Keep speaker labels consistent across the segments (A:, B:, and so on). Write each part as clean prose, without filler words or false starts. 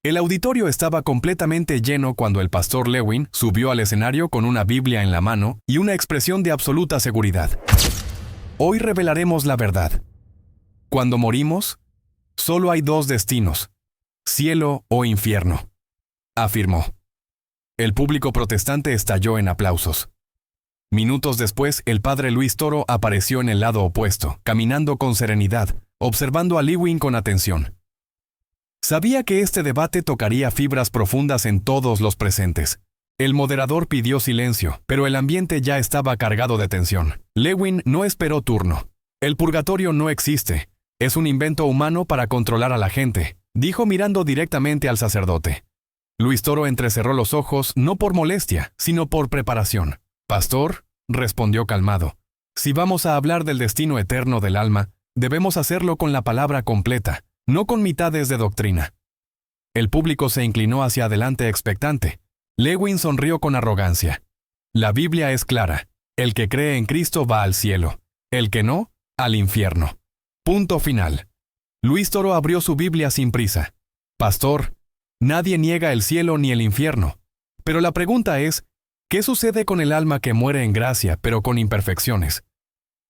A: El auditorio estaba completamente lleno cuando el pastor Lewin subió al escenario con una Biblia en la mano y una expresión de absoluta seguridad. Hoy revelaremos la verdad. Cuando morimos, solo hay dos destinos, cielo o infierno, afirmó. El público protestante estalló en aplausos. Minutos después, el padre Luis Toro apareció en el lado opuesto, caminando con serenidad, observando a Lewin con atención. Sabía que este debate tocaría fibras profundas en todos los presentes. El moderador pidió silencio, pero el ambiente ya estaba cargado de tensión. Lewin no esperó turno. El purgatorio no existe. Es un invento humano para controlar a la gente, dijo mirando directamente al sacerdote. Luis Toro entrecerró los ojos no por molestia, sino por preparación. «Pastor», respondió calmado, «si vamos a hablar del destino eterno del alma, debemos hacerlo con la palabra completa, no con mitades de doctrina». El público se inclinó hacia adelante expectante. Lewin sonrió con arrogancia. «La Biblia es clara. El que cree en Cristo va al cielo. El que no, al infierno. Punto final». Luis Toro abrió su Biblia sin prisa. «Pastor, nadie niega el cielo ni el infierno. Pero la pregunta es, ¿qué sucede con el alma que muere en gracia, pero con imperfecciones?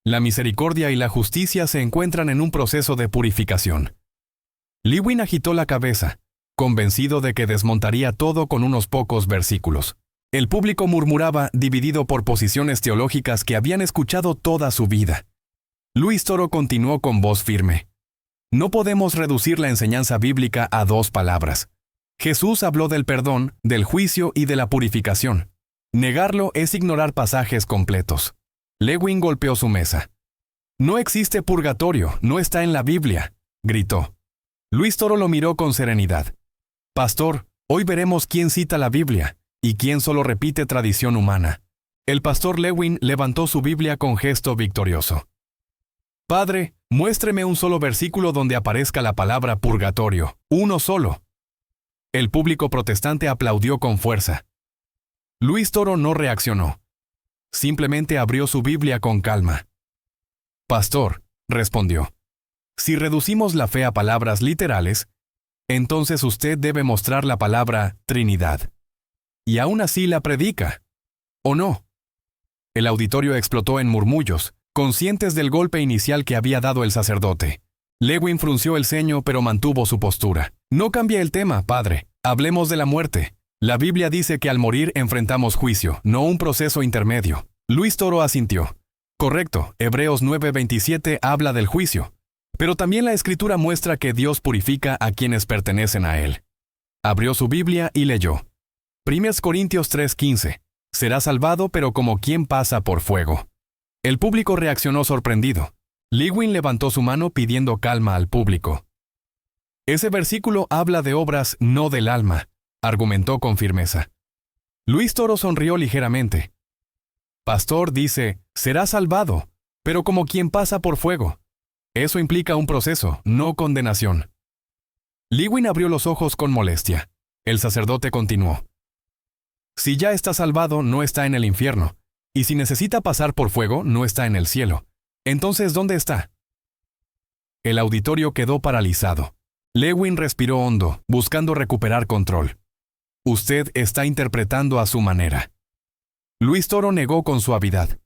A: La misericordia y la justicia se encuentran en un proceso de purificación». Lewin agitó la cabeza, convencido de que desmontaría todo con unos pocos versículos. El público murmuraba, dividido por posiciones teológicas que habían escuchado toda su vida. Luis Toro continuó con voz firme. «No podemos reducir la enseñanza bíblica a dos palabras. Jesús habló del perdón, del juicio y de la purificación. Negarlo es ignorar pasajes completos». Lewin golpeó su mesa. «No existe purgatorio, no está en la Biblia», gritó. Luis Toro lo miró con serenidad. «Pastor, hoy veremos quién cita la Biblia y quién solo repite tradición humana». El pastor Lewin levantó su Biblia con gesto victorioso. «Padre, muéstreme un solo versículo donde aparezca la palabra purgatorio, uno solo». El público protestante aplaudió con fuerza. Luis Toro no reaccionó. Simplemente abrió su Biblia con calma. «Pastor», respondió, «si reducimos la fe a palabras literales, entonces usted debe mostrar la palabra Trinidad. Y aún así la predica, ¿o no?». El auditorio explotó en murmullos, conscientes del golpe inicial que había dado el sacerdote. Lewin frunció el ceño pero mantuvo su postura. «No cambie el tema, padre. Hablemos de la muerte. La Biblia dice que al morir enfrentamos juicio, no un proceso intermedio». Luis Toro asintió. «Correcto, Hebreos 9:27 habla del juicio. Pero también la Escritura muestra que Dios purifica a quienes pertenecen a Él». Abrió su Biblia y leyó. 1 Corintios 3:15. «Será salvado, pero como quien pasa por fuego». El público reaccionó sorprendido. Lewin levantó su mano pidiendo calma al público. «Ese versículo habla de obras, no del alma», argumentó con firmeza. Luis Toro sonrió ligeramente. «Pastor dice, será salvado, pero como quien pasa por fuego. Eso implica un proceso, no condenación». Lewin abrió los ojos con molestia. El sacerdote continuó. «Si ya está salvado, no está en el infierno. Y si necesita pasar por fuego, no está en el cielo. Entonces, ¿dónde está?». El auditorio quedó paralizado. Lewin respiró hondo, buscando recuperar control. «Usted está interpretando a su manera». Luis Toro negó con suavidad.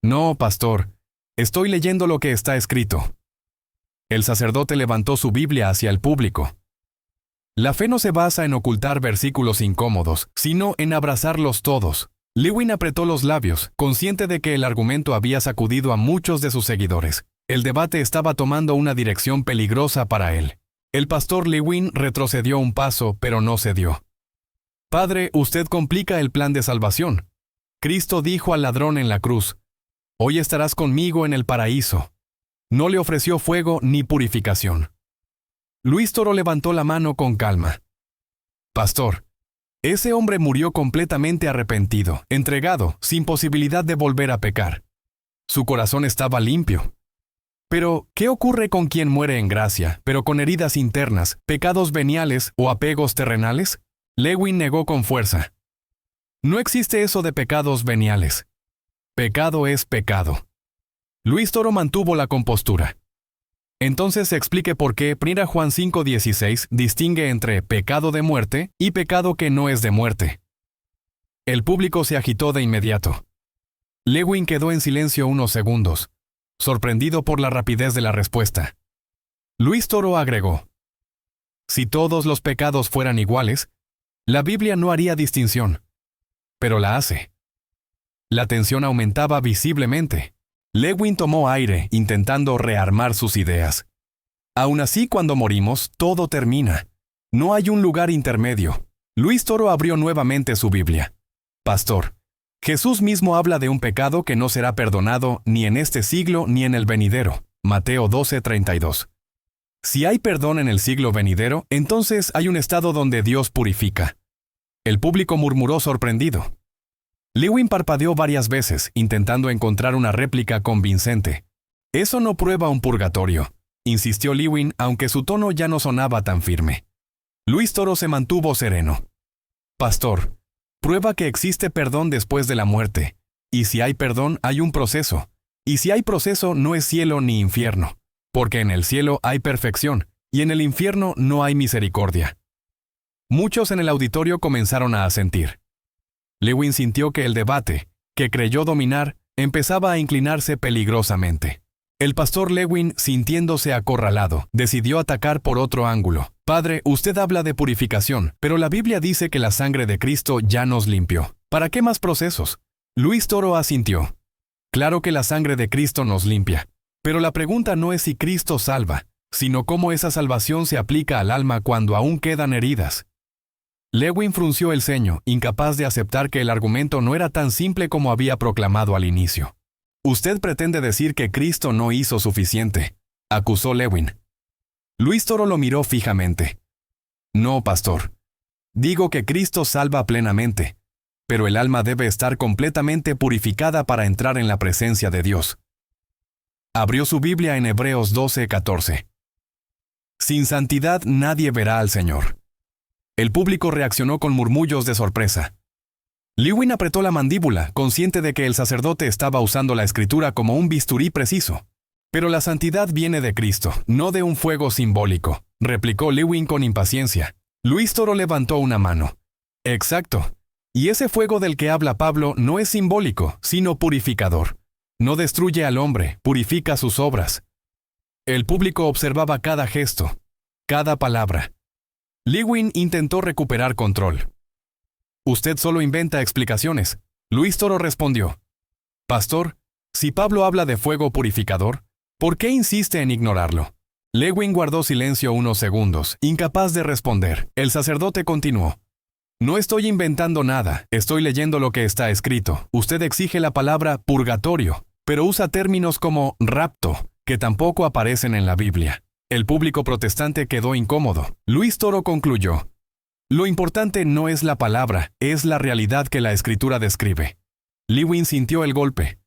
A: «No, pastor. Estoy leyendo lo que está escrito». El sacerdote levantó su Biblia hacia el público. «La fe no se basa en ocultar versículos incómodos, sino en abrazarlos todos». Lewin apretó los labios, consciente de que el argumento había sacudido a muchos de sus seguidores. El debate estaba tomando una dirección peligrosa para él. El pastor Lewin retrocedió un paso, pero no cedió. «Padre, usted complica el plan de salvación. Cristo dijo al ladrón en la cruz, hoy estarás conmigo en el paraíso. No le ofreció fuego ni purificación». Luis Toro levantó la mano con calma. «Pastor, ese hombre murió completamente arrepentido, entregado, sin posibilidad de volver a pecar. Su corazón estaba limpio. Pero, ¿qué ocurre con quien muere en gracia, pero con heridas internas, pecados veniales o apegos terrenales?». Lewin negó con fuerza. «No existe eso de pecados veniales. Pecado es pecado». Luis Toro mantuvo la compostura. Entonces explique por qué 1 Juan 5:16 distingue entre pecado de muerte y pecado que no es de muerte. El público se agitó de inmediato. Lewin quedó en silencio unos segundos, sorprendido por la rapidez de la respuesta. Luis Toro agregó: si todos los pecados fueran iguales, la Biblia no haría distinción. Pero la hace. La tensión aumentaba visiblemente. Lewin tomó aire, intentando rearmar sus ideas. Aún así, cuando morimos, todo termina. No hay un lugar intermedio. Luis Toro abrió nuevamente su Biblia. Pastor, Jesús mismo habla de un pecado que no será perdonado ni en este siglo ni en el venidero. Mateo 12:32. Si hay perdón en el siglo venidero, entonces hay un estado donde Dios purifica. El público murmuró sorprendido. Lewin parpadeó varias veces, intentando encontrar una réplica convincente. Eso no prueba un purgatorio, insistió Lewin, aunque su tono ya no sonaba tan firme. Luis Toro se mantuvo sereno. Pastor, prueba que existe perdón después de la muerte. Y si hay perdón, hay un proceso. Y si hay proceso, no es cielo ni infierno. Porque en el cielo hay perfección, y en el infierno no hay misericordia. Muchos en el auditorio comenzaron a asentir. Lewin sintió que el debate, que creyó dominar, empezaba a inclinarse peligrosamente. El pastor Lewin, sintiéndose acorralado, decidió atacar por otro ángulo. Padre, usted habla de purificación, pero la Biblia dice que la sangre de Cristo ya nos limpió. ¿Para qué más procesos? Luis Toro asintió. Claro que la sangre de Cristo nos limpia. Pero la pregunta no es si Cristo salva, sino cómo esa salvación se aplica al alma cuando aún quedan heridas. Lewin frunció el ceño, incapaz de aceptar que el argumento no era tan simple como había proclamado al inicio. Usted pretende decir que Cristo no hizo suficiente, acusó Lewin. Luis Toro lo miró fijamente. No, pastor. Digo que Cristo salva plenamente, pero el alma debe estar completamente purificada para entrar en la presencia de Dios. Abrió su Biblia en Hebreos 12:14. Sin santidad nadie verá al Señor. El público reaccionó con murmullos de sorpresa. Lewin apretó la mandíbula, consciente de que el sacerdote estaba usando la escritura como un bisturí preciso. Pero la santidad viene de Cristo, no de un fuego simbólico, replicó Lewin con impaciencia. Luis Toro levantó una mano. Exacto. Y ese fuego del que habla Pablo no es simbólico, sino purificador. No destruye al hombre, purifica sus obras. El público observaba cada gesto, cada palabra. Lewin intentó recuperar control. Usted solo inventa explicaciones. Luis Toro respondió. Pastor, si Pablo habla de fuego purificador, ¿por qué insiste en ignorarlo? Lewin guardó silencio unos segundos, incapaz de responder. El sacerdote continuó. No estoy inventando nada, estoy leyendo lo que está escrito. Usted exige la palabra purgatorio, pero usa términos como rapto, que tampoco aparecen en la Biblia. El público protestante quedó incómodo. Luis Toro concluyó. Lo importante no es la palabra, es la realidad que la escritura describe. Lewin sintió el golpe.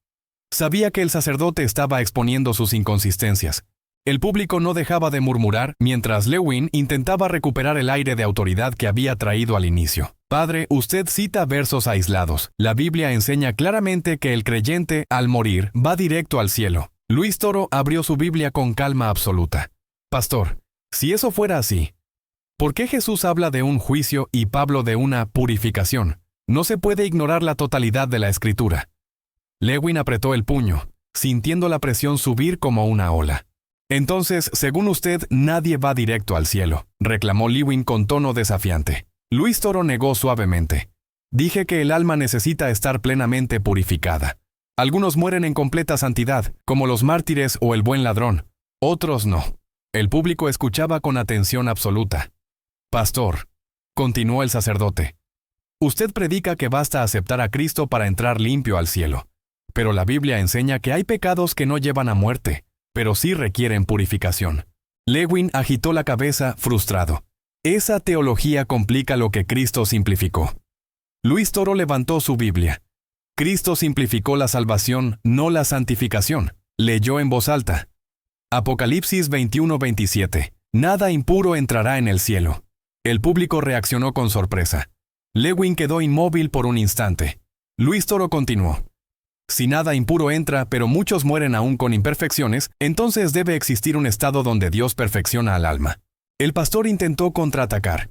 A: Sabía que el sacerdote estaba exponiendo sus inconsistencias. El público no dejaba de murmurar mientras Lewin intentaba recuperar el aire de autoridad que había traído al inicio. Padre, usted cita versos aislados. La Biblia enseña claramente que el creyente, al morir, va directo al cielo. Luis Toro abrió su Biblia con calma absoluta. Pastor, si eso fuera así, ¿por qué Jesús habla de un juicio y Pablo de una purificación? No se puede ignorar la totalidad de la Escritura. Lewin apretó el puño, sintiendo la presión subir como una ola. Entonces, según usted, nadie va directo al cielo, reclamó Lewin con tono desafiante. Luis Toro negó suavemente. Dije que el alma necesita estar plenamente purificada. Algunos mueren en completa santidad, como los mártires o el buen ladrón. Otros no. El público escuchaba con atención absoluta. Pastor, continuó el sacerdote, usted predica que basta aceptar a Cristo para entrar limpio al cielo. Pero la Biblia enseña que hay pecados que no llevan a muerte, pero sí requieren purificación. Lewin agitó la cabeza, frustrado. Esa teología complica lo que Cristo simplificó. Luis Toro levantó su Biblia. Cristo simplificó la salvación, no la santificación. Leyó en voz alta. Apocalipsis 21:27. Nada impuro entrará en el cielo. El público reaccionó con sorpresa. Lewin quedó inmóvil por un instante. Luis Toro continuó. Si nada impuro entra, pero muchos mueren aún con imperfecciones, entonces debe existir un estado donde Dios perfecciona al alma. El pastor intentó contraatacar.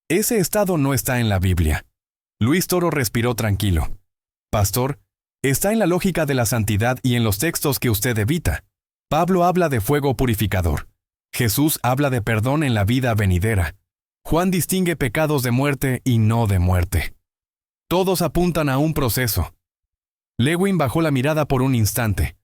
A: Ese estado no está en la Biblia. Luis Toro respiró tranquilo. Pastor, está en la lógica de la santidad y en los textos que usted evita. Pablo habla de fuego purificador. Jesús habla de perdón en la vida venidera. Juan distingue pecados de muerte y no de muerte. Todos apuntan a un proceso. Lewin bajó la mirada por un instante,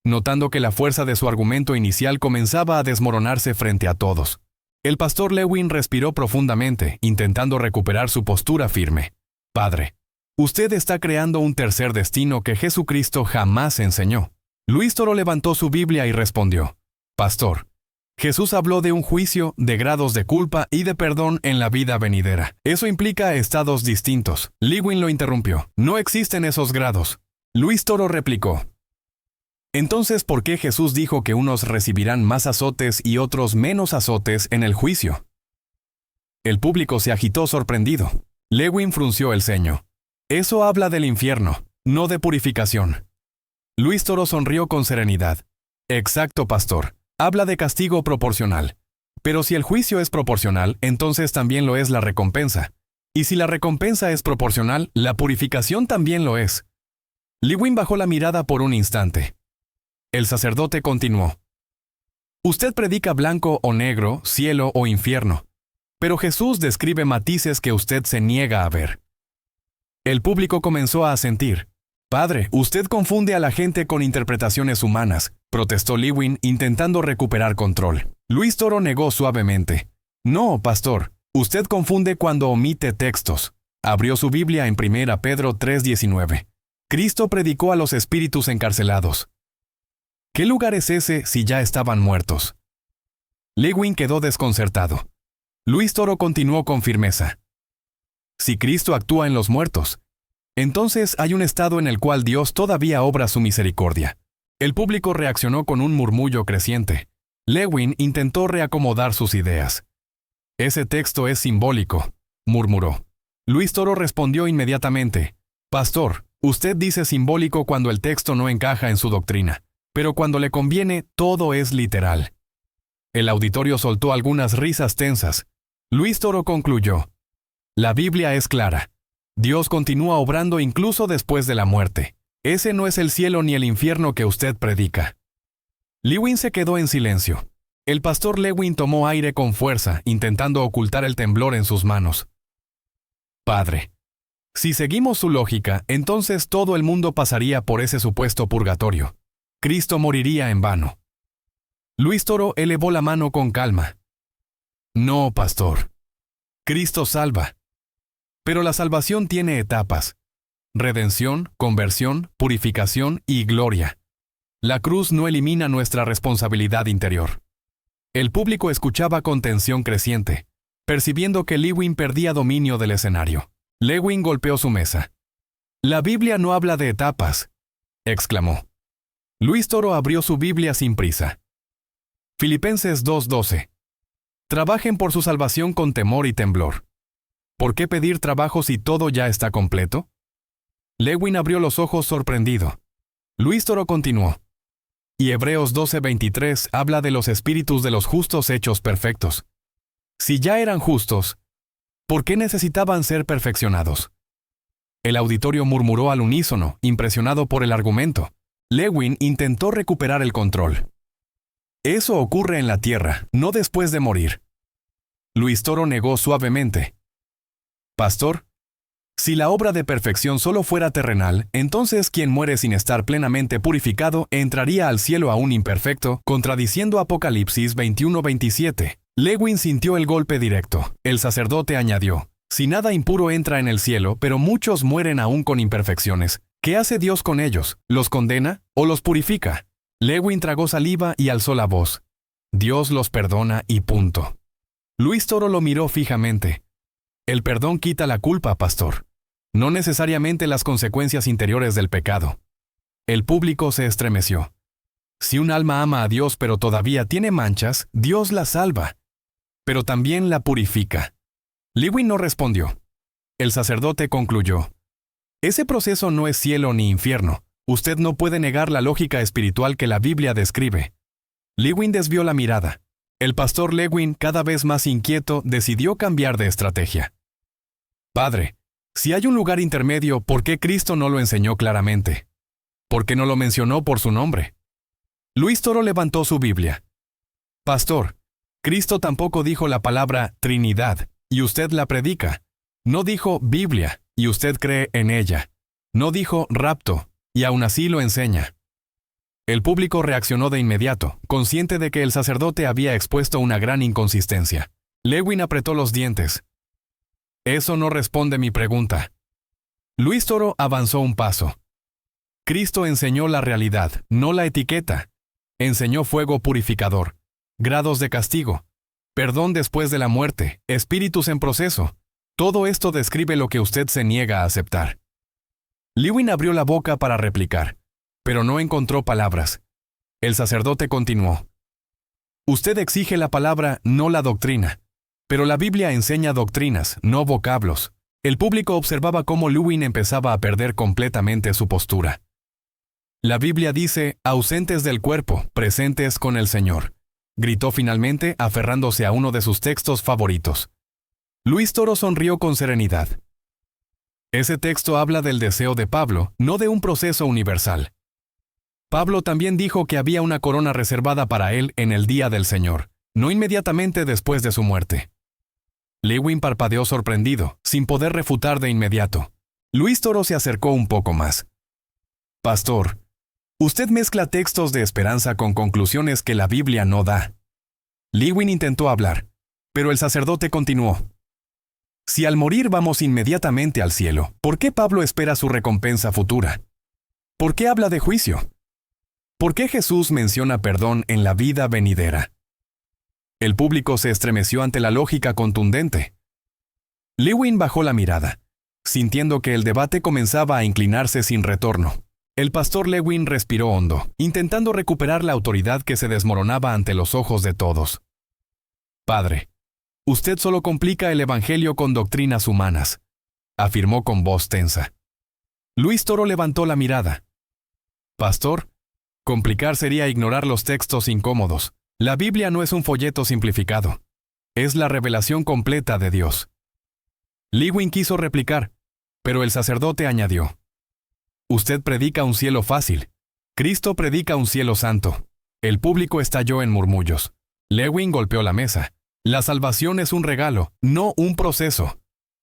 A: notando que la fuerza de su argumento inicial comenzaba a desmoronarse frente a todos. El pastor Lewin respiró profundamente, intentando recuperar su postura firme. Padre, usted está creando un tercer destino que Jesucristo jamás enseñó. Luis Toro levantó su Biblia y respondió. Pastor, Jesús habló de un juicio, de grados de culpa y de perdón en la vida venidera. Eso implica estados distintos. Lewin lo interrumpió. No existen esos grados. Luis Toro replicó. Entonces, ¿por qué Jesús dijo que unos recibirán más azotes y otros menos azotes en el juicio? El público se agitó sorprendido. Lewin frunció el ceño. Eso habla del infierno, no de purificación. Luis Toro sonrió con serenidad. Exacto, pastor. Habla de castigo proporcional. Pero si el juicio es proporcional, entonces también lo es la recompensa. Y si la recompensa es proporcional, la purificación también lo es. Lewin bajó la mirada por un instante. El sacerdote continuó. Usted predica blanco o negro, cielo o infierno. Pero Jesús describe matices que usted se niega a ver. El público comenzó a asentir. Padre, usted confunde a la gente con interpretaciones humanas, protestó Lewin intentando recuperar control. Luis Toro negó suavemente. No, pastor, usted confunde cuando omite textos. Abrió su Biblia en 1 Pedro 3:19. Cristo predicó a los espíritus encarcelados. ¿Qué lugar es ese si ya estaban muertos? Lewin quedó desconcertado. Luis Toro continuó con firmeza. Si Cristo actúa en los muertos, entonces hay un estado en el cual Dios todavía obra su misericordia. El público reaccionó con un murmullo creciente. Lewin intentó reacomodar sus ideas. Ese texto es simbólico, murmuró. Luis Toro respondió inmediatamente. Pastor, usted dice simbólico cuando el texto no encaja en su doctrina, pero cuando le conviene, todo es literal. El auditorio soltó algunas risas tensas. Luis Toro concluyó. La Biblia es clara. Dios continúa obrando incluso después de la muerte. Ese no es el cielo ni el infierno que usted predica. Lewin se quedó en silencio. El pastor Lewin tomó aire con fuerza, intentando ocultar el temblor en sus manos. Padre, si seguimos su lógica, entonces todo el mundo pasaría por ese supuesto purgatorio. Cristo moriría en vano. Luis Toro elevó la mano con calma. No, pastor. Cristo salva. Pero la salvación tiene etapas. Redención, conversión, purificación y gloria. La cruz no elimina nuestra responsabilidad interior. El público escuchaba con tensión creciente, percibiendo que Lewin perdía dominio del escenario. Lewin golpeó su mesa. La Biblia no habla de etapas, exclamó. Luis Toro abrió su Biblia sin prisa. Filipenses 2:12. Trabajen por su salvación con temor y temblor. ¿Por qué pedir trabajo si todo ya está completo? Lewin abrió los ojos sorprendido. Luis Toro continuó. Y Hebreos 12:23 habla de los espíritus de los justos hechos perfectos. Si ya eran justos, ¿por qué necesitaban ser perfeccionados? El auditorio murmuró al unísono, impresionado por el argumento. Lewin intentó recuperar el control. Eso ocurre en la tierra, no después de morir. Luis Toro negó suavemente. Pastor, si la obra de perfección solo fuera terrenal, entonces quien muere sin estar plenamente purificado entraría al cielo aún imperfecto, contradiciendo Apocalipsis 21:27. Lewin sintió el golpe directo. El sacerdote añadió, si nada impuro entra en el cielo, pero muchos mueren aún con imperfecciones, ¿qué hace Dios con ellos? ¿Los condena o los purifica? Lewin tragó saliva y alzó la voz. Dios los perdona y punto. Luis Toro lo miró fijamente. El perdón quita la culpa, pastor. No necesariamente las consecuencias interiores del pecado. El público se estremeció. Si un alma ama a Dios pero todavía tiene manchas, Dios la salva. Pero también la purifica. Lewin no respondió. El sacerdote concluyó. Ese proceso no es cielo ni infierno. Usted no puede negar la lógica espiritual que la Biblia describe. Lewin desvió la mirada. El pastor Lewin, cada vez más inquieto, decidió cambiar de estrategia. Padre, si hay un lugar intermedio, ¿por qué Cristo no lo enseñó claramente? ¿Por qué no lo mencionó por su nombre? Luis Toro levantó su Biblia. Pastor, Cristo tampoco dijo la palabra Trinidad, y usted la predica. No dijo Biblia, y usted cree en ella. No dijo rapto, y aún así lo enseña. El público reaccionó de inmediato, consciente de que el sacerdote había expuesto una gran inconsistencia. Lewin apretó los dientes. Eso no responde mi pregunta. Luis Toro avanzó un paso. Cristo enseñó la realidad, no la etiqueta. Enseñó fuego purificador, grados de castigo, perdón después de la muerte, espíritus en proceso. Todo esto describe lo que usted se niega a aceptar. Lewin abrió la boca para replicar, pero no encontró palabras. El sacerdote continuó. Usted exige la palabra, no la doctrina. Pero la Biblia enseña doctrinas, no vocablos. El público observaba cómo Lewin empezaba a perder completamente su postura. La Biblia dice, ausentes del cuerpo, presentes con el Señor, gritó finalmente, aferrándose a uno de sus textos favoritos. Luis Toro sonrió con serenidad. Ese texto habla del deseo de Pablo, no de un proceso universal. Pablo también dijo que había una corona reservada para él en el día del Señor, no inmediatamente después de su muerte. Lewin parpadeó sorprendido, sin poder refutar de inmediato. Luis Toro se acercó un poco más. Pastor, usted mezcla textos de esperanza con conclusiones que la Biblia no da. Lewin intentó hablar, pero el sacerdote continuó. Si al morir vamos inmediatamente al cielo, ¿por qué Pablo espera su recompensa futura? ¿Por qué habla de juicio? ¿Por qué Jesús menciona perdón en la vida venidera? El público se estremeció ante la lógica contundente. Lewin bajó la mirada, sintiendo que el debate comenzaba a inclinarse sin retorno. El pastor Lewin respiró hondo, intentando recuperar la autoridad que se desmoronaba ante los ojos de todos. Padre, usted solo complica el evangelio con doctrinas humanas, afirmó con voz tensa. Luis Toro levantó la mirada. Pastor, complicar sería ignorar los textos incómodos. La Biblia no es un folleto simplificado. Es la revelación completa de Dios. Lewin quiso replicar, pero el sacerdote añadió. Usted predica un cielo fácil. Cristo predica un cielo santo. El público estalló en murmullos. Lewin golpeó la mesa. La salvación es un regalo, no un proceso.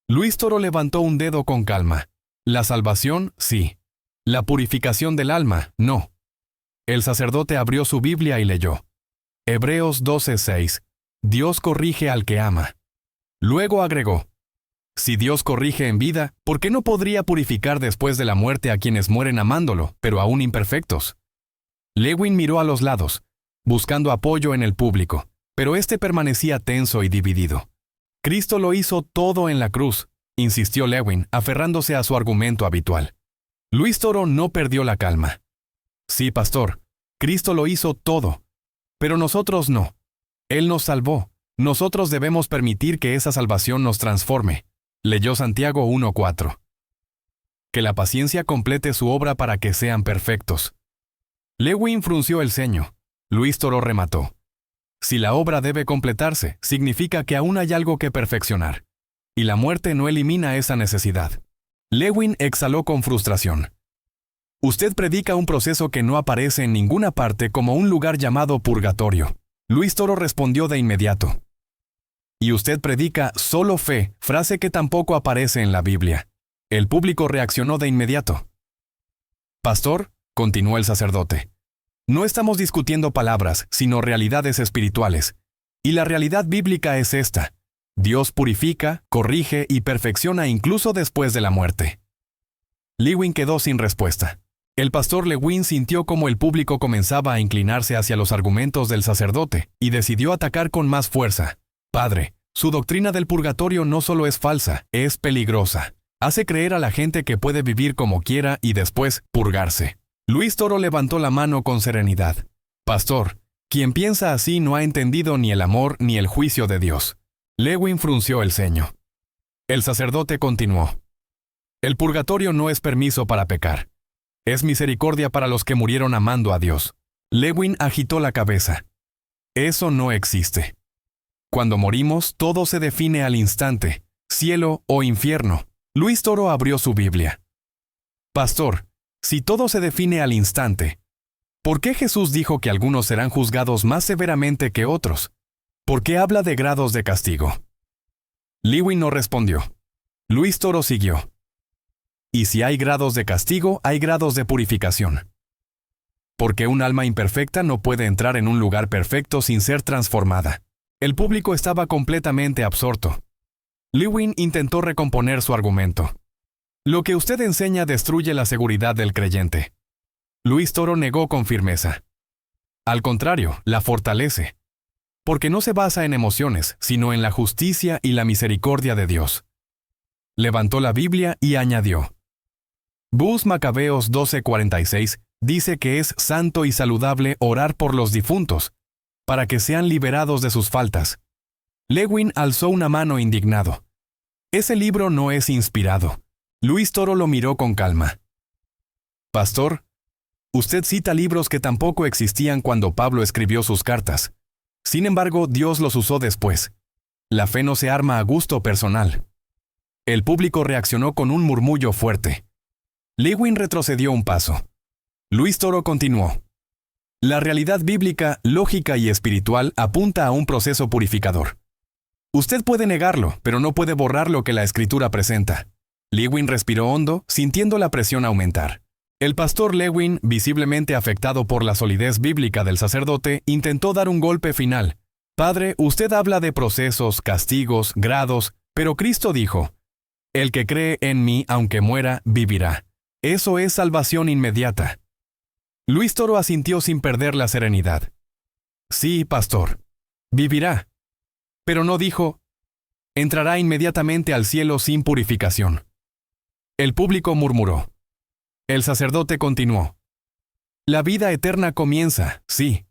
A: Luis Toro levantó un dedo con calma. La salvación, sí. La purificación del alma, no. El sacerdote abrió su Biblia y leyó. Hebreos 12:6. Dios corrige al que ama. Luego agregó. Si Dios corrige en vida, ¿por qué no podría purificar después de la muerte a quienes mueren amándolo, pero aún imperfectos? Lewin miró a los lados, buscando apoyo en el público, pero este permanecía tenso y dividido. Cristo lo hizo todo en la cruz, insistió Lewin, aferrándose a su argumento habitual. Luis Toro no perdió la calma. Sí, pastor, Cristo lo hizo todo, pero nosotros no. Él nos salvó. Nosotros debemos permitir que esa salvación nos transforme. Leyó Santiago 1:4. Que la paciencia complete su obra para que sean perfectos. Lewin frunció el ceño. Luis Toro remató. Si la obra debe completarse, significa que aún hay algo que perfeccionar. Y la muerte no elimina esa necesidad. Lewin exhaló con frustración. Usted predica un proceso que no aparece en ninguna parte como un lugar llamado purgatorio. Luis Toro respondió de inmediato. Y usted predica solo fe, frase que tampoco aparece en la Biblia. El público reaccionó de inmediato. Pastor, continuó el sacerdote, no estamos discutiendo palabras, sino realidades espirituales. Y la realidad bíblica es esta. Dios purifica, corrige y perfecciona incluso después de la muerte. Lewin quedó sin respuesta. El pastor Lewin sintió como el público comenzaba a inclinarse hacia los argumentos del sacerdote y decidió atacar con más fuerza. Padre, su doctrina del purgatorio no solo es falsa, es peligrosa. Hace creer a la gente que puede vivir como quiera y después purgarse. Luis Toro levantó la mano con serenidad. Pastor, quien piensa así no ha entendido ni el amor ni el juicio de Dios. Lewin frunció el ceño. El sacerdote continuó. El purgatorio no es permiso para pecar. Es misericordia para los que murieron amando a Dios. Lewin agitó la cabeza. Eso no existe. Cuando morimos, todo se define al instante, cielo o infierno. Luis Toro abrió su Biblia. Pastor, si todo se define al instante, ¿por qué Jesús dijo que algunos serán juzgados más severamente que otros? ¿Por qué habla de grados de castigo? Lewin no respondió. Luis Toro siguió. Y si hay grados de castigo, hay grados de purificación. Porque un alma imperfecta no puede entrar en un lugar perfecto sin ser transformada. El público estaba completamente absorto. Lewin intentó recomponer su argumento. Lo que usted enseña destruye la seguridad del creyente. Luis Toro negó con firmeza. Al contrario, la fortalece. Porque no se basa en emociones, sino en la justicia y la misericordia de Dios. Levantó la Biblia y añadió. Bus Macabeos 12:46 dice que es santo y saludable orar por los difuntos, para que sean liberados de sus faltas. Lewin alzó una mano indignado. Ese libro no es inspirado. Luis Toro lo miró con calma. Pastor, usted cita libros que tampoco existían cuando Pablo escribió sus cartas. Sin embargo, Dios los usó después. La fe no se arma a gusto personal. El público reaccionó con un murmullo fuerte. Lewin retrocedió un paso. Luis Toro continuó. La realidad bíblica, lógica y espiritual apunta a un proceso purificador. Usted puede negarlo, pero no puede borrar lo que la Escritura presenta. Lewin respiró hondo, sintiendo la presión aumentar. El pastor Lewin, visiblemente afectado por la solidez bíblica del sacerdote, intentó dar un golpe final. Padre, usted habla de procesos, castigos, grados, pero Cristo dijo, el que cree en mí, aunque muera, vivirá. Eso es salvación inmediata. Luis Toro asintió sin perder la serenidad. Sí, pastor. Vivirá. Pero no dijo, entrará inmediatamente al cielo sin purificación. El público murmuró. El sacerdote continuó. La vida eterna comienza, sí.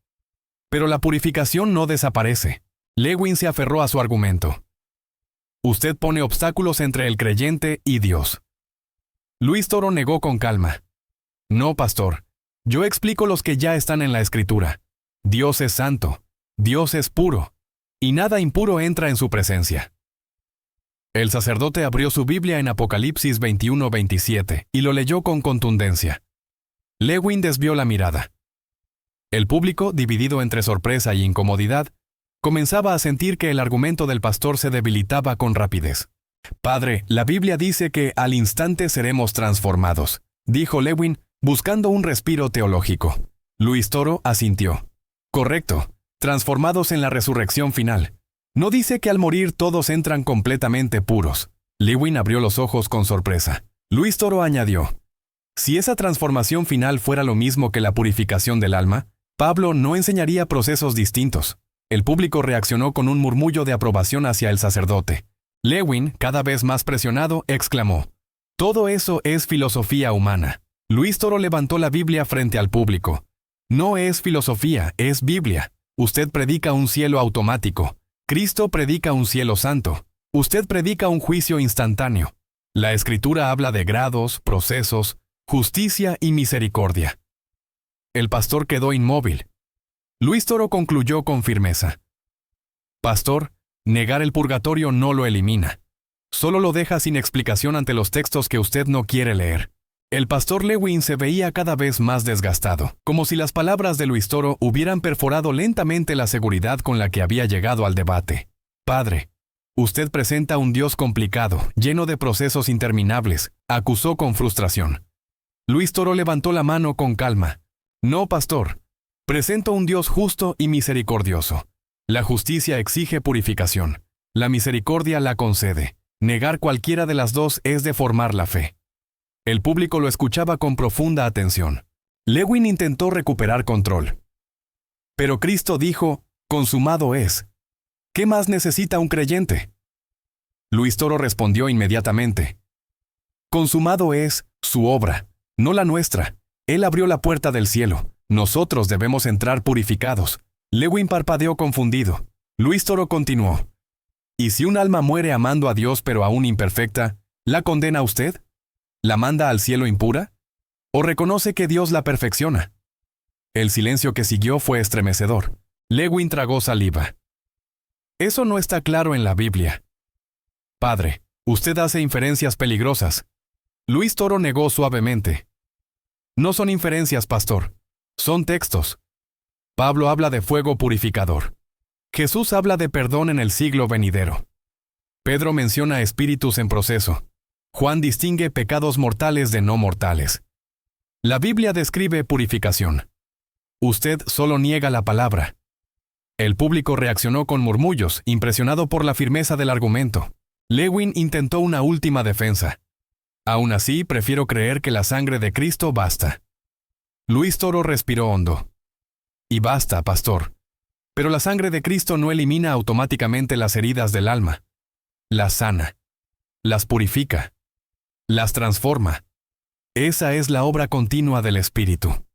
A: Pero la purificación no desaparece. Lewin se aferró a su argumento. Usted pone obstáculos entre el creyente y Dios. Luis Toro negó con calma. No, pastor. Yo explico los que ya están en la Escritura. Dios es santo. Dios es puro. Y nada impuro entra en su presencia. El sacerdote abrió su Biblia en Apocalipsis 21:27 y lo leyó con contundencia. Lewin desvió la mirada. El público, dividido entre sorpresa y incomodidad, comenzaba a sentir que el argumento del pastor se debilitaba con rapidez. Padre, la Biblia dice que al instante seremos transformados, dijo Lewin, buscando un respiro teológico. Luis Toro asintió. Correcto, transformados en la resurrección final. No dice que al morir todos entran completamente puros. Lewin abrió los ojos con sorpresa. Luis Toro añadió. Si esa transformación final fuera lo mismo que la purificación del alma, Pablo no enseñaría procesos distintos. El público reaccionó con un murmullo de aprobación hacia el sacerdote. Lewin, cada vez más presionado, exclamó. Todo eso es filosofía humana. Luis Toro levantó la Biblia frente al público. No es filosofía, es Biblia. Usted predica un cielo automático. Cristo predica un cielo santo. Usted predica un juicio instantáneo. La Escritura habla de grados, procesos, justicia y misericordia. El pastor quedó inmóvil. Luis Toro concluyó con firmeza. Pastor, negar el purgatorio no lo elimina. Solo lo deja sin explicación ante los textos que usted no quiere leer. El pastor Lewin se veía cada vez más desgastado, como si las palabras de Luis Toro hubieran perforado lentamente la seguridad con la que había llegado al debate. Padre, usted presenta un Dios complicado, lleno de procesos interminables, acusó con frustración. Luis Toro levantó la mano con calma. No, pastor. Presento un Dios justo y misericordioso. La justicia exige purificación. La misericordia la concede. Negar cualquiera de las dos es deformar la fe. El público lo escuchaba con profunda atención. Lewin intentó recuperar control. Pero Cristo dijo, consumado es. ¿Qué más necesita un creyente? Luis Toro respondió inmediatamente. Consumado es su obra, no la nuestra. Él abrió la puerta del cielo. Nosotros debemos entrar purificados. Lewin parpadeó confundido. Luis Toro continuó. ¿Y si un alma muere amando a Dios pero aún imperfecta, la condena usted? ¿La manda al cielo impura? ¿O reconoce que Dios la perfecciona? El silencio que siguió fue estremecedor. Lewin tragó saliva. Eso no está claro en la Biblia. Padre, usted hace inferencias peligrosas. Luis Toro negó suavemente. No son inferencias, pastor. Son textos. Pablo habla de fuego purificador. Jesús habla de perdón en el siglo venidero. Pedro menciona espíritus en proceso. Juan distingue pecados mortales de no mortales. La Biblia describe purificación. Usted solo niega la palabra. El público reaccionó con murmullos, impresionado por la firmeza del argumento. Lewin intentó una última defensa. Aún así, prefiero creer que la sangre de Cristo basta. Luis Toro respiró hondo. Y basta, pastor. Pero la sangre de Cristo no elimina automáticamente las heridas del alma. Las sana. Las purifica. Las transforma. Esa es la obra continua del Espíritu.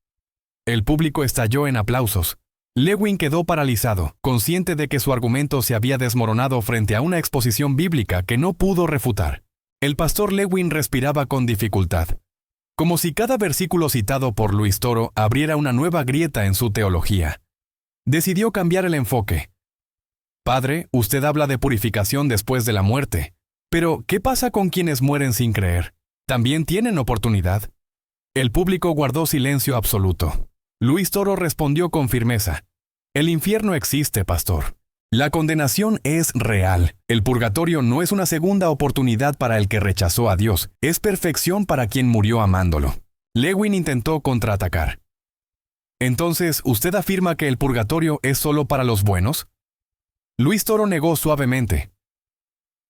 A: El público estalló en aplausos. Lewin quedó paralizado, consciente de que su argumento se había desmoronado frente a una exposición bíblica que no pudo refutar. El pastor Lewin respiraba con dificultad, como si cada versículo citado por Luis Toro abriera una nueva grieta en su teología. Decidió cambiar el enfoque. Padre, usted habla de purificación después de la muerte, pero ¿qué pasa con quienes mueren sin creer? ¿También tienen oportunidad? El público guardó silencio absoluto. Luis Toro respondió con firmeza. El infierno existe, pastor. La condenación es real. El purgatorio no es una segunda oportunidad para el que rechazó a Dios. Es perfección para quien murió amándolo. Lewin intentó contraatacar. Entonces, ¿usted afirma que el purgatorio es solo para los buenos? Luis Toro negó suavemente.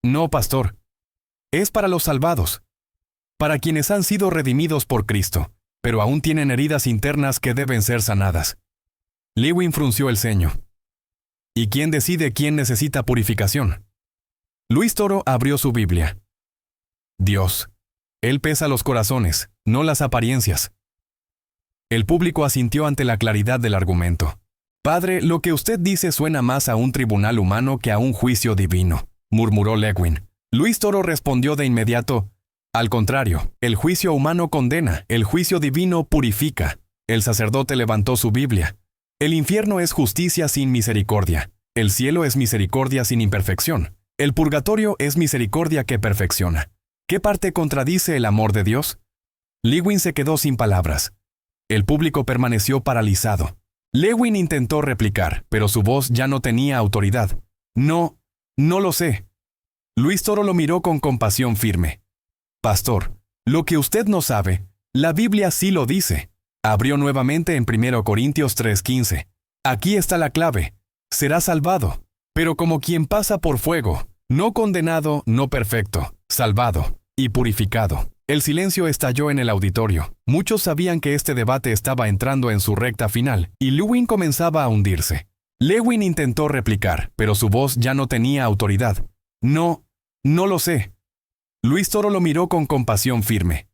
A: No, pastor. Es para los salvados. Para quienes han sido redimidos por Cristo, pero aún tienen heridas internas que deben ser sanadas. Lewin frunció el ceño. ¿Y quién decide quién necesita purificación? Luis Toro abrió su Biblia. Dios. Él pesa los corazones, no las apariencias. El público asintió ante la claridad del argumento. Padre, lo que usted dice suena más a un tribunal humano que a un juicio divino, murmuró Lewin. Luis Toro respondió de inmediato. Al contrario, el juicio humano condena, el juicio divino purifica. El sacerdote levantó su Biblia. El infierno es justicia sin misericordia. El cielo es misericordia sin imperfección. El purgatorio es misericordia que perfecciona. ¿Qué parte contradice el amor de Dios? Lewin se quedó sin palabras. El público permaneció paralizado. Lewin intentó replicar, pero su voz ya no tenía autoridad. No lo sé. Luis Toro lo miró con compasión firme. Pastor, lo que usted no sabe, la Biblia sí lo dice. Abrió nuevamente en 1 Corintios 3:15. Aquí está la clave. Será salvado, pero como quien pasa por fuego, no condenado, no perfecto, salvado y purificado. El silencio estalló en el auditorio. Muchos sabían que este debate estaba entrando en su recta final, y Lewin comenzaba a hundirse. Lewin intentó replicar, pero su voz ya no tenía autoridad. No lo sé. Luis Toro lo miró con compasión firme.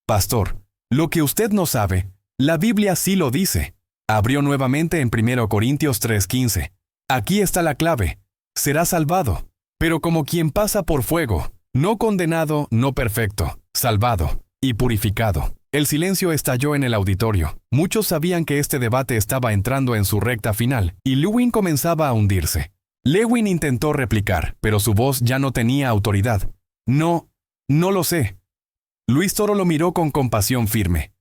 A: Pastor, lo que usted no sabe, la Biblia sí lo dice. Abrió nuevamente en 1 Corintios 3:15. Aquí está la clave. Será salvado, pero como quien pasa por fuego, no condenado, no perfecto, salvado y purificado. El silencio estalló en el auditorio. Muchos sabían que este debate estaba entrando en su recta final, y Lewin comenzaba a hundirse. Lewin intentó replicar, pero su voz ya no tenía autoridad. No lo sé. Luis Toro lo miró con compasión firme.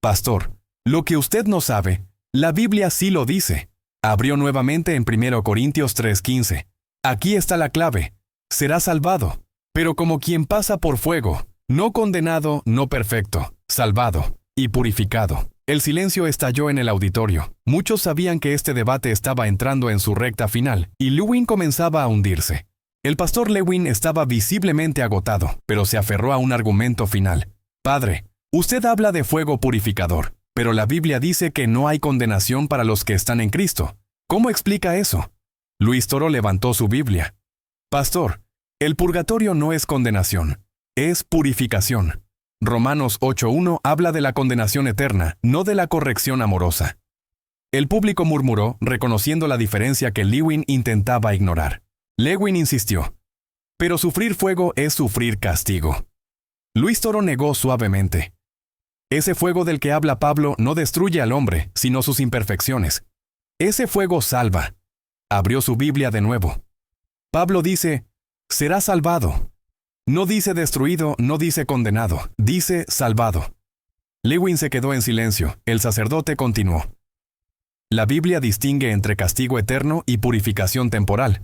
A: Pastor, lo que usted no sabe, la Biblia sí lo dice. Abrió nuevamente en 1 Corintios 3:15. Aquí está la clave. Será salvado, pero como quien pasa por fuego, no condenado, no perfecto, salvado y purificado. El silencio estalló en el auditorio. Muchos sabían que este debate estaba entrando en su recta final, y Lewin comenzaba a hundirse. El pastor Lewin estaba visiblemente agotado, pero se aferró a un argumento final. Padre, usted habla de fuego purificador, pero la Biblia dice que no hay condenación para los que están en Cristo. ¿Cómo explica eso? Luis Toro levantó su Biblia. Pastor, el purgatorio no es condenación, es purificación. Romanos 8:1 habla de la condenación eterna, no de la corrección amorosa. El público murmuró, reconociendo la diferencia que Lewin intentaba ignorar. Lewin insistió. Pero sufrir fuego es sufrir castigo. Luis Toro negó suavemente. Ese fuego del que habla Pablo no destruye al hombre, sino sus imperfecciones. Ese fuego salva. Abrió su Biblia de nuevo. Pablo dice, será salvado. No dice destruido, no dice condenado, dice salvado. Lewin se quedó en silencio. El sacerdote continuó. La Biblia distingue entre castigo eterno y purificación temporal.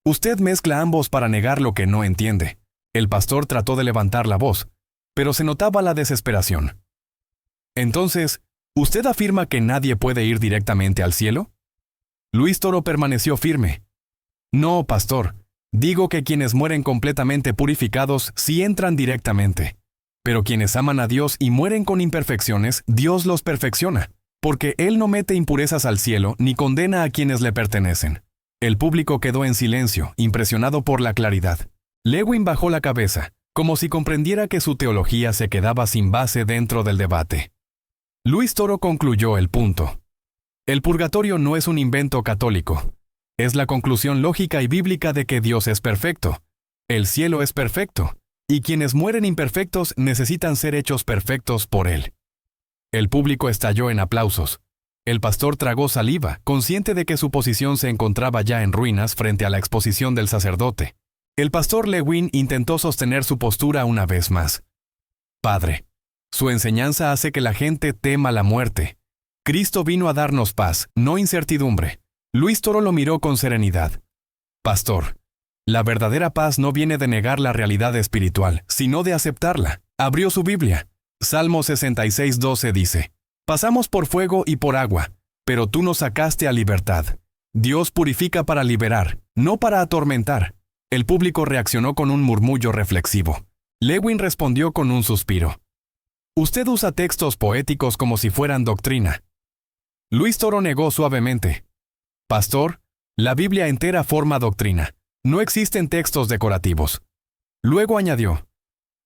A: Usted mezcla ambos para negar lo que no entiende. El pastor trató de levantar la voz, pero se notaba la desesperación. Entonces, ¿usted afirma que nadie puede ir directamente al cielo? Luis Toro permaneció firme. No, pastor. Digo que quienes mueren completamente purificados sí entran directamente. Pero quienes aman a Dios y mueren con imperfecciones, Dios los perfecciona, porque Él no mete impurezas al cielo ni condena a quienes le pertenecen. El público quedó en silencio, impresionado por la claridad. Lewin bajó la cabeza, como si comprendiera que su teología se quedaba sin base dentro del debate. Luis Toro concluyó el punto. El purgatorio no es un invento católico. Es la conclusión lógica y bíblica de que Dios es perfecto. El cielo es perfecto, y quienes mueren imperfectos necesitan ser hechos perfectos por Él. El público estalló en aplausos. El pastor tragó saliva, consciente de que su posición se encontraba ya en ruinas frente a la exposición del sacerdote. El pastor Lewin intentó sostener su postura una vez más. Padre, su enseñanza hace que la gente tema la muerte. Cristo vino a darnos paz, no incertidumbre. Luis Toro lo miró con serenidad. Pastor, la verdadera paz no viene de negar la realidad espiritual, sino de aceptarla. Abrió su Biblia. Salmo 66:12 dice, pasamos por fuego y por agua, pero tú nos sacaste a libertad. Dios purifica para liberar, no para atormentar. El público reaccionó con un murmullo reflexivo. Lewin respondió con un suspiro. Usted usa textos poéticos como si fueran doctrina. Luis Toro negó suavemente. Pastor, la Biblia entera forma doctrina. No existen textos decorativos. Luego añadió.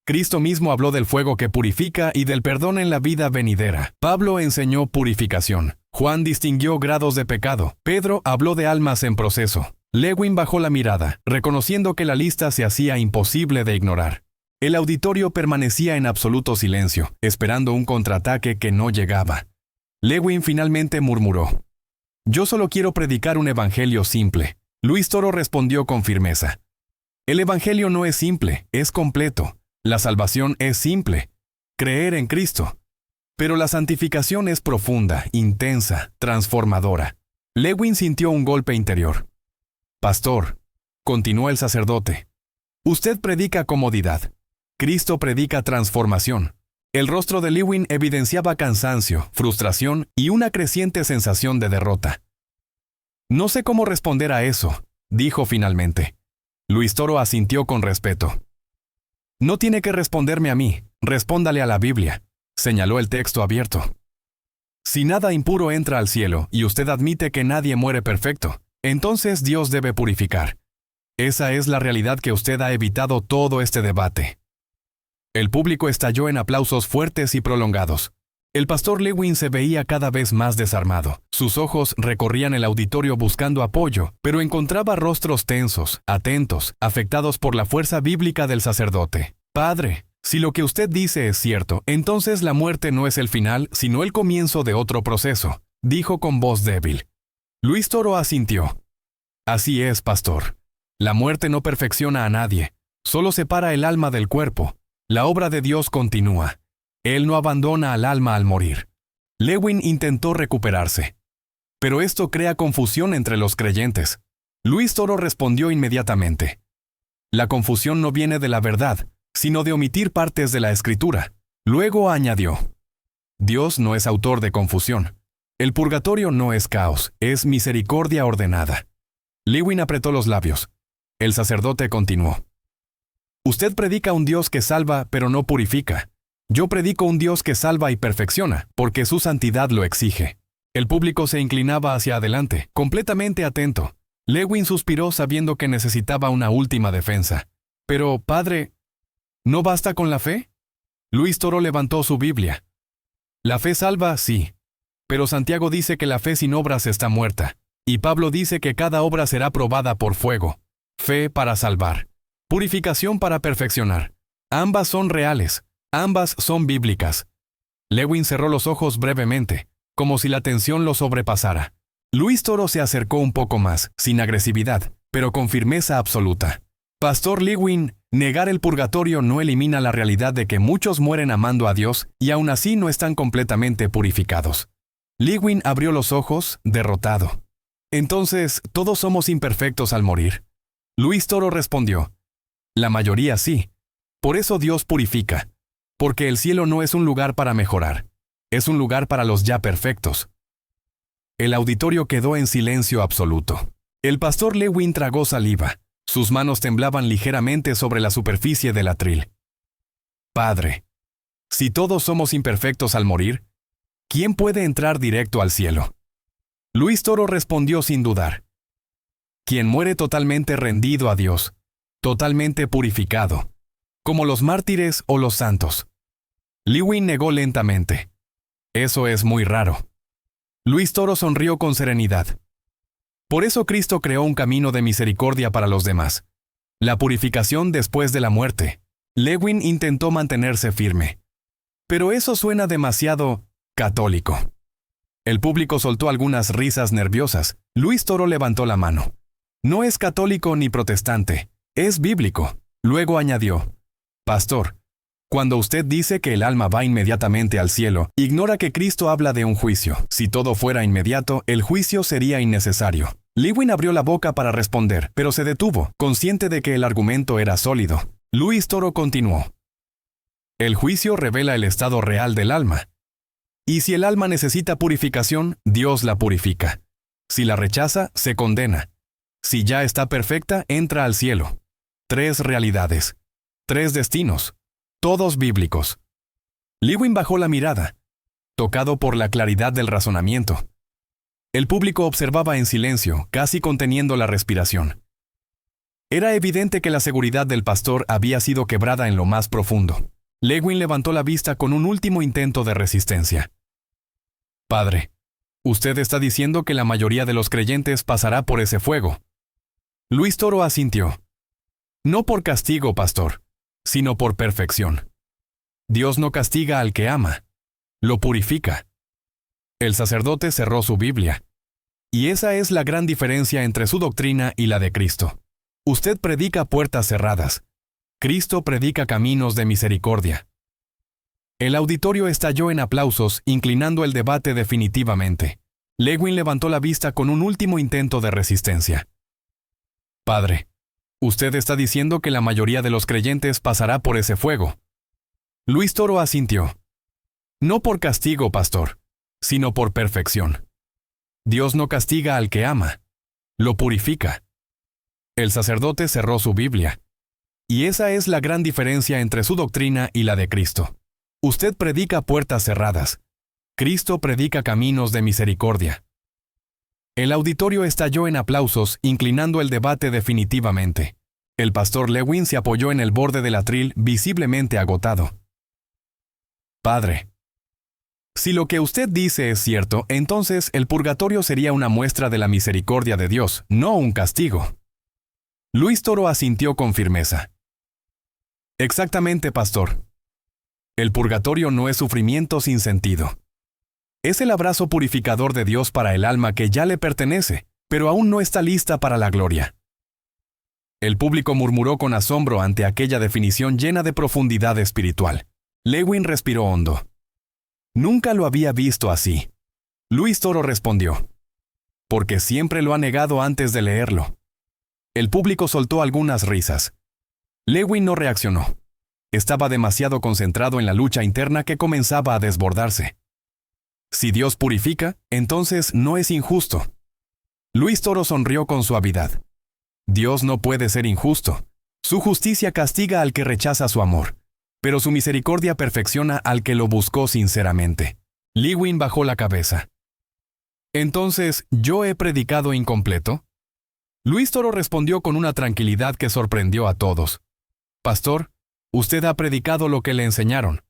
A: Cristo mismo habló del fuego que purifica y del perdón en la vida venidera. Pablo enseñó purificación. Juan distinguió grados de pecado. Pedro habló de almas en proceso. Lewin bajó la mirada, reconociendo que la lista se hacía imposible de ignorar. El auditorio permanecía en absoluto silencio, esperando un contraataque que no llegaba. Lewin finalmente murmuró. Yo solo quiero predicar un evangelio simple. Luis Toro respondió con firmeza. El evangelio no es simple, es completo. La salvación es simple. Creer en Cristo. Pero la santificación es profunda, intensa, transformadora. Lewin sintió un golpe interior. Pastor, continuó el sacerdote, usted predica comodidad. Cristo predica transformación. El rostro de Lewin evidenciaba cansancio, frustración y una creciente sensación de derrota. No sé cómo responder a eso, dijo finalmente. Luis Toro asintió con respeto. No tiene que responderme a mí, respóndale a la Biblia, señaló el texto abierto. Si nada impuro entra al cielo y usted admite que nadie muere perfecto, entonces Dios debe purificar. Esa es la realidad que usted ha evitado todo este debate. El público estalló en aplausos fuertes y prolongados. El pastor Lewin se veía cada vez más desarmado. Sus ojos recorrían el auditorio buscando apoyo, pero encontraba rostros tensos, atentos, afectados por la fuerza bíblica del sacerdote. Padre, si lo que usted dice es cierto, entonces la muerte no es el final, sino el comienzo de otro proceso, dijo con voz débil. Luis Toro asintió. Así es, pastor. La muerte no perfecciona a nadie, solo separa el alma del cuerpo. La obra de Dios continúa. Él no abandona al alma al morir. Lewin intentó recuperarse. Pero esto crea confusión entre los creyentes. Luis Toro respondió inmediatamente. La confusión no viene de la verdad, sino de omitir partes de la Escritura. Luego añadió. Dios no es autor de confusión. El purgatorio no es caos, es misericordia ordenada. Lewin apretó los labios. El sacerdote continuó. Usted predica un Dios que salva pero no purifica. Yo predico un Dios que salva y perfecciona, porque su santidad lo exige. El público se inclinaba hacia adelante, completamente atento. Lewin suspiró sabiendo que necesitaba una última defensa. Pero, padre, ¿no basta con la fe? Luis Toro levantó su Biblia. La fe salva, sí. Pero Santiago dice que la fe sin obras está muerta. Y Pablo dice que cada obra será probada por fuego. Fe para salvar. Purificación para perfeccionar. Ambas son reales. Ambas son bíblicas. Lewin cerró los ojos brevemente, como si la tensión lo sobrepasara. Luis Toro se acercó un poco más, sin agresividad, pero con firmeza absoluta. Pastor Lewin, negar el purgatorio no elimina la realidad de que muchos mueren amando a Dios y aún así no están completamente purificados. Lewin abrió los ojos, derrotado. Entonces, ¿todos somos imperfectos al morir? Luis Toro respondió. La mayoría sí. Por eso Dios purifica. Porque el cielo no es un lugar para mejorar. Es un lugar para los ya perfectos. El auditorio quedó en silencio absoluto. El pastor Lewin tragó saliva. Sus manos temblaban ligeramente sobre la superficie del atril. Padre, si todos somos imperfectos al morir, ¿quién puede entrar directo al cielo? Luis Toro respondió sin dudar. Quien muere totalmente rendido a Dios, totalmente purificado, como los mártires o los santos. Lewin negó lentamente. Eso es muy raro. Luis Toro sonrió con serenidad. Por eso Cristo creó un camino de misericordia para los demás. La purificación después de la muerte. Lewin intentó mantenerse firme. Pero eso suena demasiado católico. El público soltó algunas risas nerviosas. Luis Toro levantó la mano. No es católico ni protestante, es bíblico. Luego añadió, Pastor, cuando usted dice que el alma va inmediatamente al cielo, ignora que Cristo habla de un juicio. Si todo fuera inmediato, el juicio sería innecesario. Lewin abrió la boca para responder, pero se detuvo, consciente de que el argumento era sólido. Luis Toro continuó. El juicio revela el estado real del alma. Y si el alma necesita purificación, Dios la purifica. Si la rechaza, se condena. Si ya está perfecta, entra al cielo. 3 realidades. 3 destinos. Todos bíblicos. Lewin bajó la mirada, tocado por la claridad del razonamiento. El público observaba en silencio, casi conteniendo la respiración. Era evidente que la seguridad del pastor había sido quebrada en lo más profundo. Lewin levantó la vista con un último intento de resistencia. Padre, usted está diciendo que la mayoría de los creyentes pasará por ese fuego. Luis Toro asintió. No por castigo, pastor, sino por perfección. Dios no castiga al que ama, lo purifica. El sacerdote cerró su Biblia. Y esa es la gran diferencia entre su doctrina y la de Cristo. Usted predica puertas cerradas. Cristo predica caminos de misericordia. El auditorio estalló en aplausos, inclinando el debate definitivamente. Lewin levantó la vista con un último intento de resistencia. Padre, usted está diciendo que la mayoría de los creyentes pasará por ese fuego. Luis Toro asintió. No por castigo, pastor, sino por perfección. Dios no castiga al que ama, lo purifica. El sacerdote cerró su Biblia. Y esa es la gran diferencia entre su doctrina y la de Cristo. Usted predica puertas cerradas. Cristo predica caminos de misericordia. El auditorio estalló en aplausos, inclinando el debate definitivamente. El pastor Lewin se apoyó en el borde del atril, visiblemente agotado. Padre, si lo que usted dice es cierto, entonces el purgatorio sería una muestra de la misericordia de Dios, no un castigo. Luis Toro asintió con firmeza. Exactamente, pastor. El purgatorio no es sufrimiento sin sentido. Es el abrazo purificador de Dios para el alma que ya le pertenece, pero aún no está lista para la gloria. El público murmuró con asombro ante aquella definición llena de profundidad espiritual. Lewin respiró hondo. Nunca lo había visto así. Luis Toro respondió. Porque siempre lo ha negado antes de leerlo. El público soltó algunas risas. Lewin no reaccionó. Estaba demasiado concentrado en la lucha interna que comenzaba a desbordarse. Si Dios purifica, entonces no es injusto. Luis Toro sonrió con suavidad. Dios no puede ser injusto. Su justicia castiga al que rechaza su amor, pero su misericordia perfecciona al que lo buscó sinceramente. Lewin bajó la cabeza. Entonces, ¿yo he predicado incompleto? Luis Toro respondió con una tranquilidad que sorprendió a todos. Pastor, usted ha predicado lo que le enseñaron,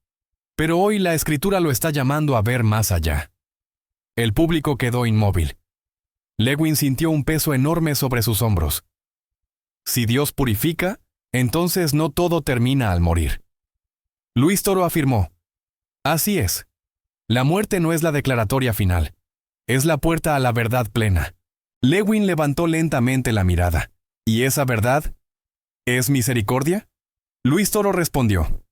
A: pero hoy la Escritura lo está llamando a ver más allá. El público quedó inmóvil. Lewin sintió un peso enorme sobre sus hombros. Si Dios purifica, entonces no todo termina al morir. Luis Toro afirmó. Así es. La muerte no es la declaratoria final. Es la puerta a la verdad plena. Lewin levantó lentamente la mirada. ¿Y esa verdad? ¿Es misericordia? Luis Toro respondió.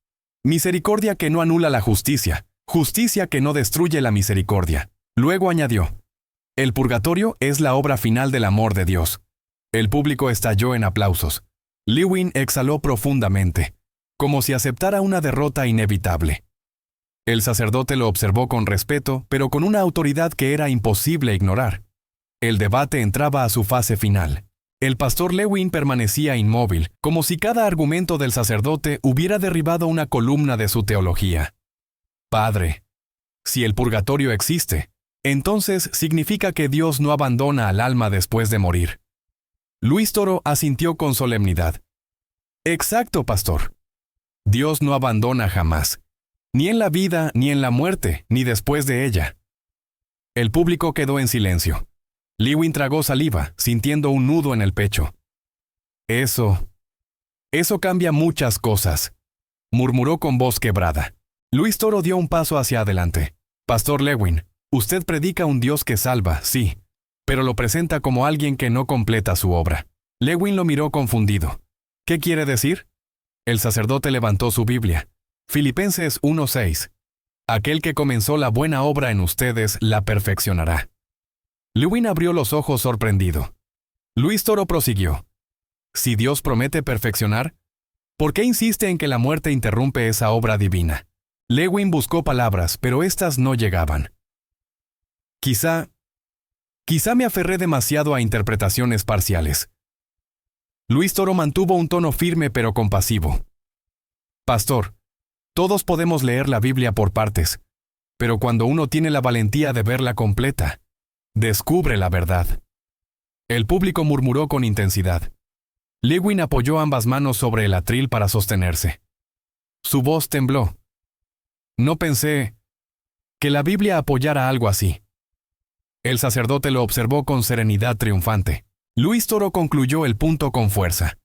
A: Misericordia que no anula la justicia, justicia que no destruye la misericordia. Luego añadió. El purgatorio es la obra final del amor de Dios. El público estalló en aplausos. Lewin exhaló profundamente, como si aceptara una derrota inevitable. El sacerdote lo observó con respeto, pero con una autoridad que era imposible ignorar. El debate entraba a su fase final. El pastor Lewin permanecía inmóvil, como si cada argumento del sacerdote hubiera derribado una columna de su teología. Padre, si el purgatorio existe, entonces significa que Dios no abandona al alma después de morir. Luis Toro asintió con solemnidad. Exacto, pastor. Dios no abandona jamás, ni en la vida, ni en la muerte, ni después de ella. El público quedó en silencio. Lewin tragó saliva, sintiendo un nudo en el pecho. Eso cambia muchas cosas, murmuró con voz quebrada. Luis Toro dio un paso hacia adelante. Pastor Lewin, usted predica un Dios que salva, sí, pero lo presenta como alguien que no completa su obra. Lewin lo miró confundido. ¿Qué quiere decir? El sacerdote levantó su Biblia. Filipenses 1:6. Aquel que comenzó la buena obra en ustedes la perfeccionará. Lewin abrió los ojos sorprendido. Luis Toro prosiguió. Si Dios promete perfeccionar, ¿por qué insiste en que la muerte interrumpe esa obra divina? Lewin buscó palabras, pero éstas no llegaban. Quizá me aferré demasiado a interpretaciones parciales. Luis Toro mantuvo un tono firme pero compasivo. Pastor, todos podemos leer la Biblia por partes, pero cuando uno tiene la valentía de verla completa, descubre la verdad. El público murmuró con intensidad. Lewin apoyó ambas manos sobre el atril para sostenerse. Su voz tembló. No pensé que la Biblia apoyara algo así. El sacerdote lo observó con serenidad triunfante. Luis Toro concluyó el punto con fuerza.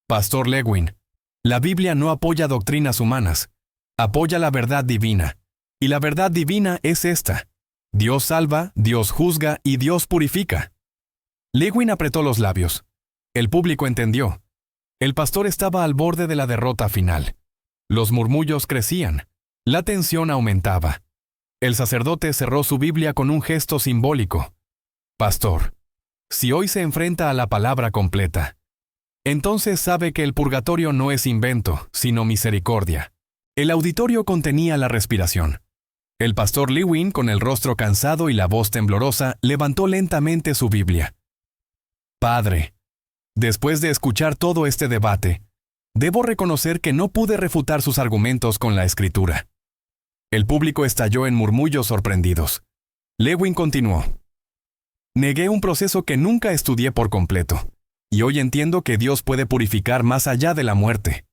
A: Pastor Lewin, la Biblia no apoya doctrinas humanas, apoya la verdad divina. Y la verdad divina es esta. Dios salva, Dios juzga y Dios purifica. Lewin apretó los labios. El público entendió. El pastor estaba al borde de la derrota final. Los murmullos crecían. La tensión aumentaba. El sacerdote cerró su Biblia con un gesto simbólico. Pastor, si hoy se enfrenta a la palabra completa, entonces sabe que el purgatorio no es invento, sino misericordia. El auditorio contenía la respiración. El pastor Lewin, con el rostro cansado y la voz temblorosa, levantó lentamente su Biblia. Padre, después de escuchar todo este debate, debo reconocer que no pude refutar sus argumentos con la Escritura. El público estalló en murmullos sorprendidos. Lewin continuó. Negué un proceso que nunca estudié por completo, y hoy entiendo que Dios puede purificar más allá de la muerte.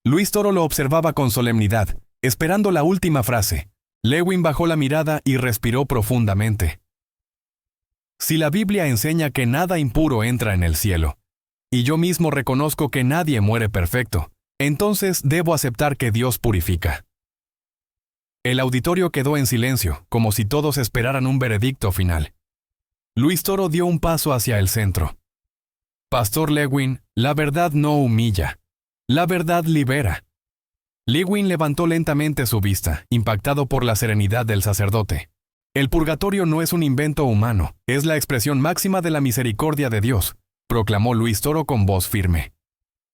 A: Luis Toro lo observaba con solemnidad, esperando la última frase. Lewin bajó la mirada y respiró profundamente. Si la Biblia enseña que nada impuro entra en el cielo, y yo mismo reconozco que nadie muere perfecto, entonces debo aceptar que Dios purifica. El auditorio quedó en silencio, como si todos esperaran un veredicto final. Luis Toro dio un paso hacia el centro. Pastor Lewin, la verdad no humilla. La verdad libera. Lewin levantó lentamente su vista, impactado por la serenidad del sacerdote. El purgatorio no es un invento humano, es la expresión máxima de la misericordia de Dios, proclamó Luis Toro con voz firme.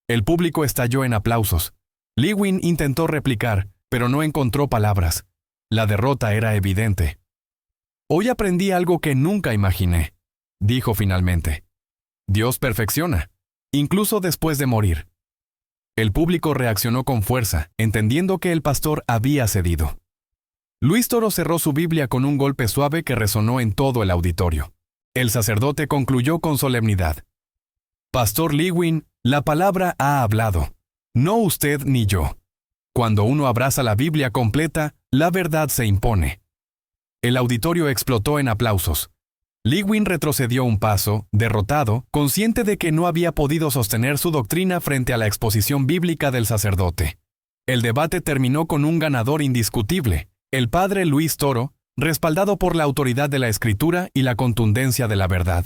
A: El público estalló en aplausos. Lewin intentó replicar, pero no encontró palabras. La derrota era evidente. Hoy aprendí algo que nunca imaginé, dijo finalmente. Dios perfecciona, incluso después de morir. El público reaccionó con fuerza, entendiendo que el pastor había cedido. Luis Toro cerró su Biblia con un golpe suave que resonó en todo el auditorio. El sacerdote concluyó con solemnidad. Pastor Lewin, la palabra ha hablado. No usted ni yo. Cuando uno abraza la Biblia completa, la verdad se impone. El auditorio explotó en aplausos. Lewin retrocedió un paso, derrotado, consciente de que no había podido sostener su doctrina frente a la exposición bíblica del sacerdote. El debate terminó con un ganador indiscutible. El padre Luis Toro, respaldado por la autoridad de la Escritura y la contundencia de la verdad,